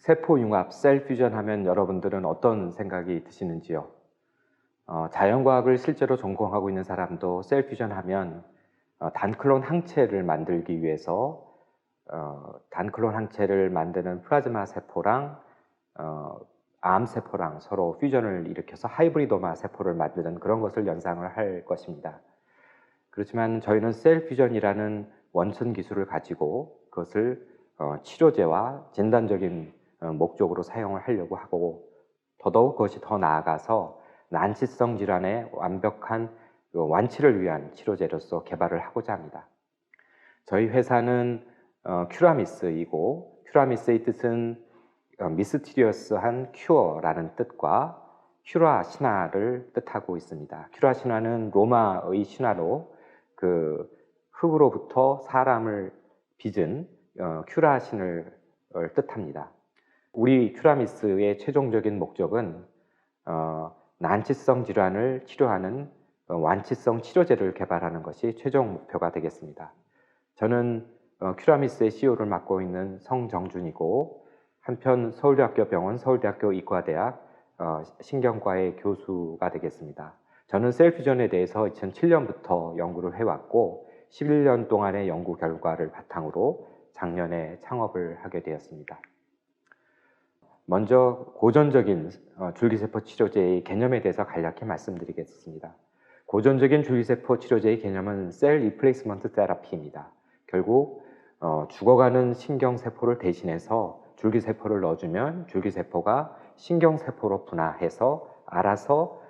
세포융합, 셀퓨전 하면 여러분들은 어떤 생각이 드시는지요? 자연과학을 실제로 전공하고 있는 사람도 셀퓨전 하면 단클론 항체를 만들기 위해서 단클론 항체를 만드는 플라즈마 세포랑 암세포랑 서로 퓨전을 일으켜서 하이브리도마 세포를 만드는 그런 것을 연상을 할 것입니다. 그렇지만 저희는 셀퓨전이라는 원천 기술을 가지고 그것을 치료제와 진단적인 목적으로 사용을 하려고 하고, 더더욱 그것이 더 나아가서 난치성 질환의 완벽한 완치를 위한 치료제로서 개발을 하고자 합니다. 저희 회사는 큐라미스이고, 큐라미스의 뜻은 미스티리어스한 큐어라는 뜻과 큐라 신화를 뜻하고 있습니다. 큐라 신화는 로마의 신화로 그 흙으로부터 사람을 빚은 큐라 신을 뜻합니다. 우리 큐라미스의 최종적인 목적은 난치성 질환을 치료하는 완치성 치료제를 개발하는 것이 최종 목표가 되겠습니다. 저는 큐라미스의 CEO를 맡고 있는 성정준이고, 한편 서울대학교 병원 서울대학교 의과대학 신경과의 교수가 되겠습니다. 저는 셀퓨전에 대해서 2007년부터 연구를 해왔고 11년 동안의 연구 결과를 바탕으로 작년에 창업을 하게 되었습니다. 먼저 고전적인 줄기세포 치료제의 개념에 대해서 간략히 말씀드리겠습니다. 고전적인 줄기세포 치료제의 개념은 셀 리플레이스먼트 테라피입니다. 결국 죽어가는 신경세포를 대신해서 줄기세포를 넣어주면 줄기세포가 신경세포로 분화해서 알아서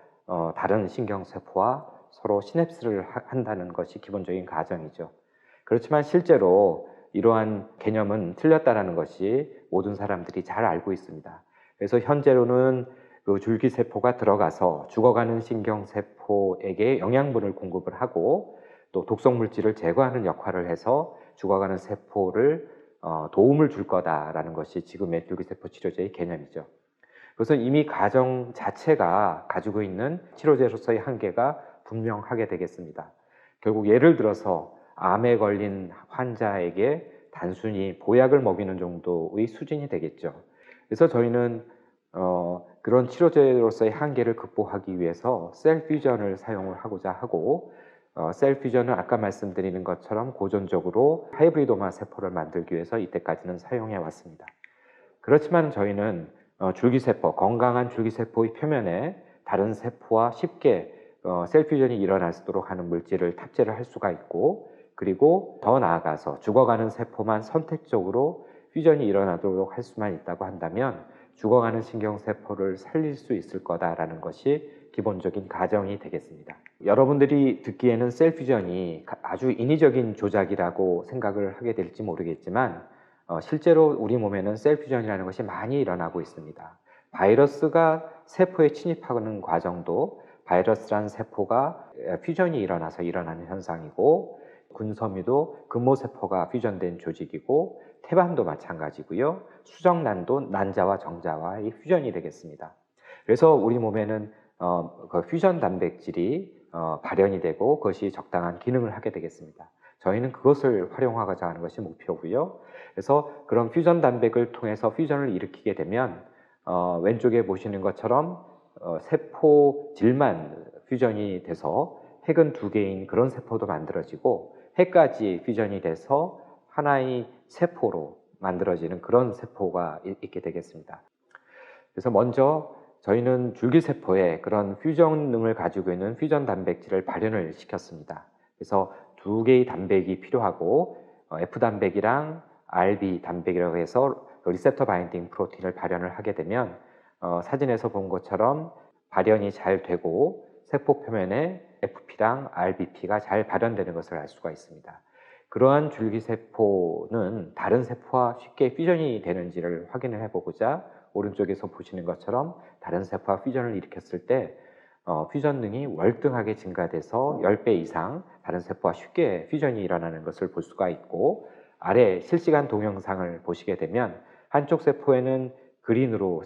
다른 신경세포와 서로 시냅스를 한다는 것이 기본적인 가정이죠. 그렇지만 실제로 이러한 개념은 틀렸다는 것이 모든 사람들이 잘 알고 있습니다. 그래서 현재로는 그 줄기세포가 들어가서 죽어가는 신경세포에게 영양분을 공급을 하고 또 독성물질을 제거하는 역할을 해서 죽어가는 세포를 도움을 줄 거다라는 것이 지금의 줄기세포 치료제의 개념이죠. 그래서 이미 가정 자체가 가지고 있는 치료제로서의 한계가 분명하게 되겠습니다. 결국 예를 들어서 암에 걸린 환자에게 단순히 보약을 먹이는 정도의 수준이 되겠죠. 그래서 저희는 그런 치료제로서의 한계를 극복하기 위해서 셀퓨전을 사용을 하고자 하고, 셀퓨전은 아까 말씀드리는 것처럼 고전적으로 하이브리도마 세포를 만들기 위해서 이때까지는 사용해 왔습니다. 그렇지만 저희는 줄기세포, 건강한 줄기세포의 표면에 다른 세포와 쉽게 셀퓨전이 일어날 수 있도록 하는 물질을 탑재를 할 수가 있고, 그리고 더 나아가서 죽어가는 세포만 선택적으로 퓨전이 일어나도록 할 수만 있다고 한다면 죽어가는 신경세포를 살릴 수 있을 거다라는 것이 기본적인 가정이 되겠습니다. 여러분들이 듣기에는 셀퓨전이 아주 인위적인 조작이라고 생각을 하게 될지 모르겠지만 실제로 우리 몸에는 셀퓨전이라는 것이 많이 일어나고 있습니다. 바이러스가 세포에 침입하는 과정도 바이러스라는 세포가 퓨전이 일어나서 일어나는 현상이고, 군섬유도 근모세포가 퓨전된 조직이고, 태반도 마찬가지고요. 수정란도 난자와 정자와의 퓨전이 되겠습니다. 그래서 우리 몸에는 그 퓨전 단백질이 발현이 되고 그것이 적당한 기능을 하게 되겠습니다. 저희는 그것을 활용하고자 하는 것이 목표고요. 그래서 그런 퓨전 단백을 통해서 퓨전을 일으키게 되면 왼쪽에 보시는 것처럼 세포질만 퓨전이 돼서 핵은 2개인 그런 세포도 만들어지고, 핵까지 퓨전이 돼서 하나의 세포로 만들어지는 그런 세포가 있게 되겠습니다. 그래서 먼저 저희는 줄기세포에 그런 퓨전능을 가지고 있는 퓨전 단백질을 발현을 시켰습니다. 그래서 2개의 단백이 필요하고 F단백이랑 RB 단백이라고 해서 리셉터 바인딩 프로틴을 발현을 하게 되면 사진에서 본 것처럼 발현이 잘 되고 세포 표면에 FP랑 RBP가 잘 발현되는 것을 알 수가 있습니다. 그러한 줄기세포는 다른 세포와 쉽게 퓨전이 되는지를 확인을 해보고자 오른쪽에서 보시는 것처럼 다른 세포와 퓨전을 일으켰을 때 퓨전능이 월등하게 증가돼서 10배 이상 다른 세포와 쉽게 퓨전이 일어나는 것을 볼 수가 있고, 아래 실시간 동영상을 보시게 되면 한쪽 세포에는 그린으로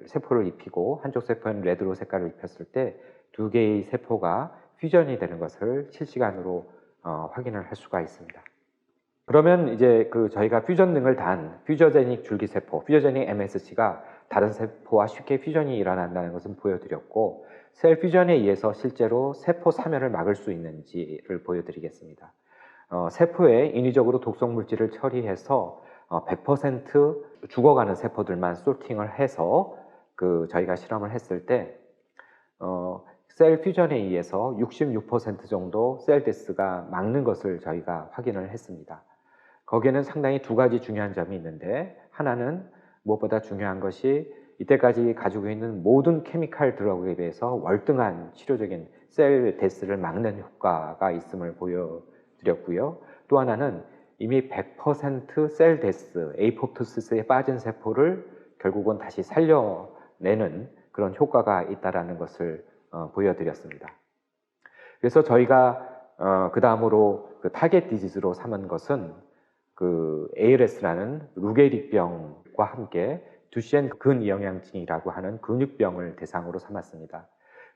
세포를 입히고 한쪽 세포에는 레드로 색깔을 입혔을 때 2개의 세포가 퓨전이 되는 것을 실시간으로 확인을 할 수가 있습니다. 그러면 이제 저희가 퓨전능을 단 퓨저제닉 줄기세포, 퓨저제닉 MSC가 다른 세포와 쉽게 퓨전이 일어난다는 것을 보여드렸고, 셀 퓨전에 의해서 실제로 세포 사멸을 막을 수 있는지를 보여드리겠습니다. 세포에 인위적으로 독성 물질을 처리해서 100% 죽어가는 세포들만 소팅을 해서 저희가 실험을 했을 때 셀 퓨전에 의해서 66% 정도 셀 데스가 막는 것을 저희가 확인을 했습니다. 거기에는 상당히 두 가지 중요한 점이 있는데, 하나는 무엇보다 중요한 것이 이때까지 가지고 있는 모든 케미칼 드러그에 비해서 월등한 치료적인 셀 데스를 막는 효과가 있음을 보여드렸고요. 또 하나는 이미 100%셀 데스, 에이포프토시스에 빠진 세포를 결국은 다시 살려내는 그런 효과가 있다는 것을 보여드렸습니다. 그래서 저희가 그 다음으로 타겟 디지즈로 삼은 것은 ALS라는 루게릭병과 함께 듀시엔 근이영양증이라고 하는 근육병을 대상으로 삼았습니다.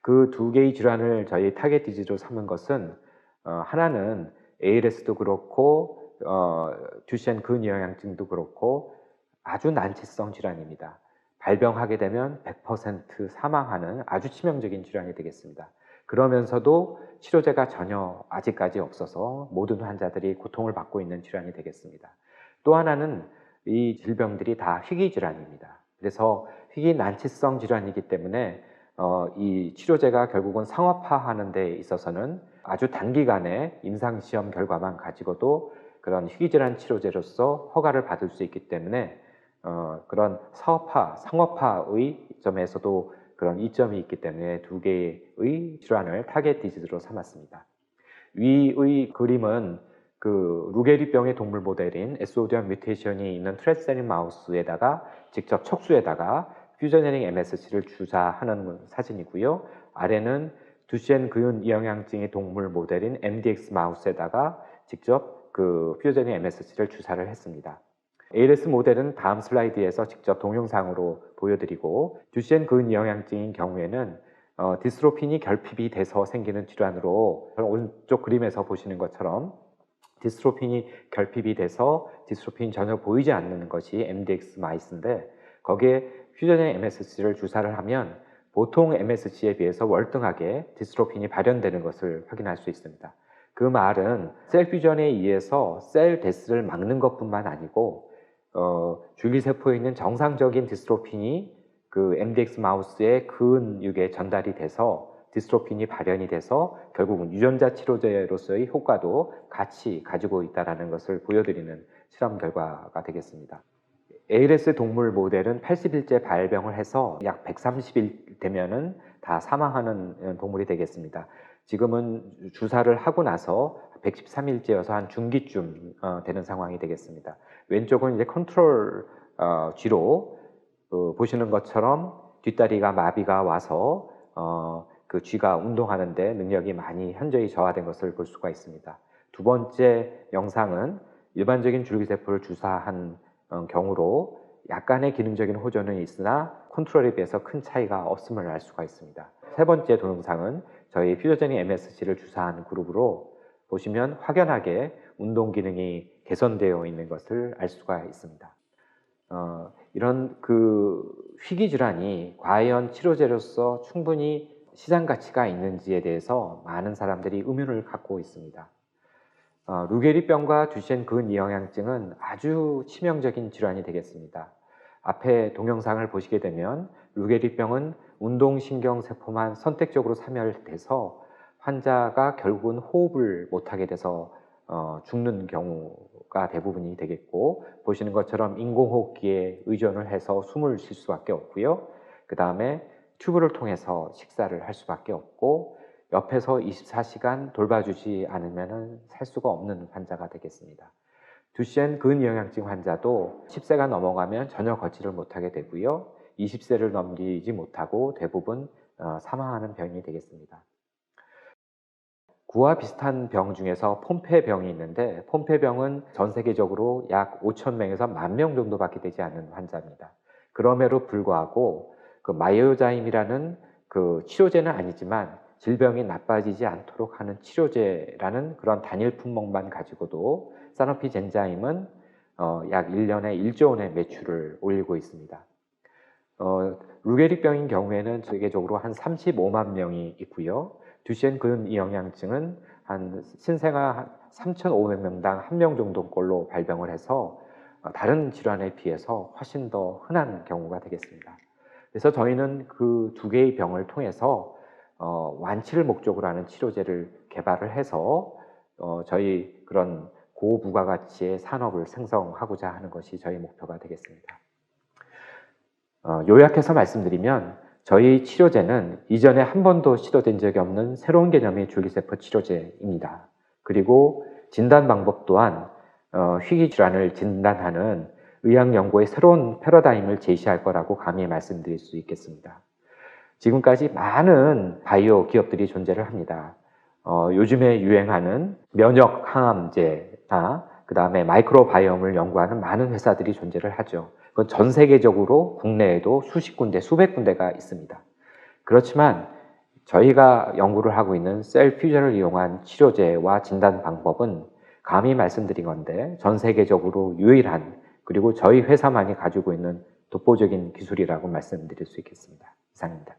그 두 개의 질환을 저희 타겟 디지즈로 삼은 것은 하나는 ALS도 그렇고 듀시엔 근이영양증도 그렇고 아주 난치성 질환입니다. 발병하게 되면 100% 사망하는 아주 치명적인 질환이 되겠습니다. 그러면서도 치료제가 전혀 아직까지 없어서 모든 환자들이 고통을 받고 있는 질환이 되겠습니다. 또 하나는 이 질병들이 다 희귀 질환입니다. 그래서 희귀 난치성 질환이기 때문에 이 치료제가 결국은 상업화하는 데 있어서는 아주 단기간에 임상시험 결과만 가지고도 그런 희귀 질환 치료제로서 허가를 받을 수 있기 때문에 그런 사업화, 상업화의 점에서도 그런 이점이 있기 때문에 두 개의 질환을 타겟 디지즈로 삼았습니다. 위의 그림은 루게리병의 동물 모델인 에스오디언 뮤테이션이 있는 트레세린 마우스에다가 직접 척수에다가 퓨저제닉 MSC를 주사하는 사진이고요. 아래는 듀시엔 근이영양증의 동물 모델인 MDX 마우스에다가 직접 퓨저제닉 MSC를 주사를 했습니다. ALS 모델은 다음 슬라이드에서 직접 동영상으로 보여드리고, 듀시엔 근이영양증인 경우에는 디스트로핀이 결핍이 돼서 생기는 질환으로 오른쪽 그림에서 보시는 것처럼 디스트로핀이 결핍이 돼서 디스트로핀이 전혀 보이지 않는 것이 MDX 마이스인데, 거기에 퓨전의 MSC를 주사를 하면 보통 MSC에 비해서 월등하게 디스트로핀이 발현되는 것을 확인할 수 있습니다. 그 말은 셀 퓨전에 의해서 셀 데스를 막는 것뿐만 아니고 줄기세포에 있는 정상적인 디스트로핀이 MDX 마우스의 근육에 전달이 돼서 디스트로핀이 발현이 돼서 결국은 유전자 치료제로서의 효과도 같이 가지고 있다는 것을 보여드리는 실험 결과가 되겠습니다. ALS 동물 모델은 80일째 발병을 해서 약 130일 되면은 다 사망하는 동물이 되겠습니다. 지금은 주사를 하고 나서 113일째여서 한 중기쯤 되는 상황이 되겠습니다. 왼쪽은 이제 컨트롤 쥐로 보시는 것처럼 뒷다리가 마비가 와서 쥐가 운동하는데 능력이 많이 현저히 저하된 것을 볼 수가 있습니다. 두 번째 영상은 일반적인 줄기세포를 주사한 경우로 약간의 기능적인 호전은 있으나 컨트롤에 비해서 큰 차이가 없음을 알 수가 있습니다. 세 번째 동영상은 저희 퓨저제닉 MSC를 주사한 그룹으로 보시면 확연하게 운동 기능이 개선되어 있는 것을 알 수가 있습니다. 이런 희귀 질환이 과연 치료제로서 충분히 시장 가치가 있는지에 대해서 많은 사람들이 의문을 갖고 있습니다. 루게리병과 듀시엔 근이영양증은 아주 치명적인 질환이 되겠습니다. 앞에 동영상을 보시게 되면 루게리병은 운동신경세포만 선택적으로 사멸돼서 환자가 결국은 호흡을 못하게 돼서 죽는 경우가 대부분이 되겠고, 보시는 것처럼 인공호흡기에 의존을 해서 숨을 쉴 수밖에 없고요. 그 다음에 튜브를 통해서 식사를 할 수밖에 없고, 옆에서 24시간 돌봐주지 않으면 살 수가 없는 환자가 되겠습니다. 듀시엔 근이영양증 환자도 10세가 넘어가면 전혀 걷지를 못하게 되고요. 20세를 넘기지 못하고 대부분 사망하는 병이 되겠습니다. 구와 비슷한 병 중에서 폼페병이 있는데, 폼페병은 전 세계적으로 약 5,000명에서 10,000명 정도밖에 되지 않는 환자입니다. 그럼에도 불구하고 마이오자임이라는 치료제는 아니지만 질병이 나빠지지 않도록 하는 치료제라는 그런 단일 품목만 가지고도 사노피 젠자임은 약 1년에 1조 원의 매출을 올리고 있습니다. 루게릭병인 경우에는 세계적으로 한 35만 명이 있고요. 듀셴 근위영양증은 한 신생아 3,500명당 1명 정도꼴로 발병을 해서 다른 질환에 비해서 훨씬 더 흔한 경우가 되겠습니다. 그래서 저희는 그 두 개의 병을 통해서 완치를 목적으로 하는 치료제를 개발을 해서 저희 그런 고부가가치의 산업을 생성하고자 하는 것이 저희 목표가 되겠습니다. 요약해서 말씀드리면 저희 치료제는 이전에 한 번도 시도된 적이 없는 새로운 개념의 줄기세포 치료제입니다. 그리고 진단 방법 또한 희귀 질환을 진단하는 의학 연구의 새로운 패러다임을 제시할 거라고 감히 말씀드릴 수 있겠습니다. 지금까지 많은 바이오 기업들이 존재를 합니다. 요즘에 유행하는 면역 항암제나 그 다음에 마이크로바이옴을 연구하는 많은 회사들이 존재를 하죠. 그건 전 세계적으로 국내에도 수십 군데, 수백 군데가 있습니다. 그렇지만 저희가 연구를 하고 있는 셀 퓨전을 이용한 치료제와 진단 방법은 감히 말씀드린 건데 전 세계적으로 유일한 그리고 저희 회사만이 가지고 있는 독보적인 기술이라고 말씀드릴 수 있겠습니다. 이상입니다.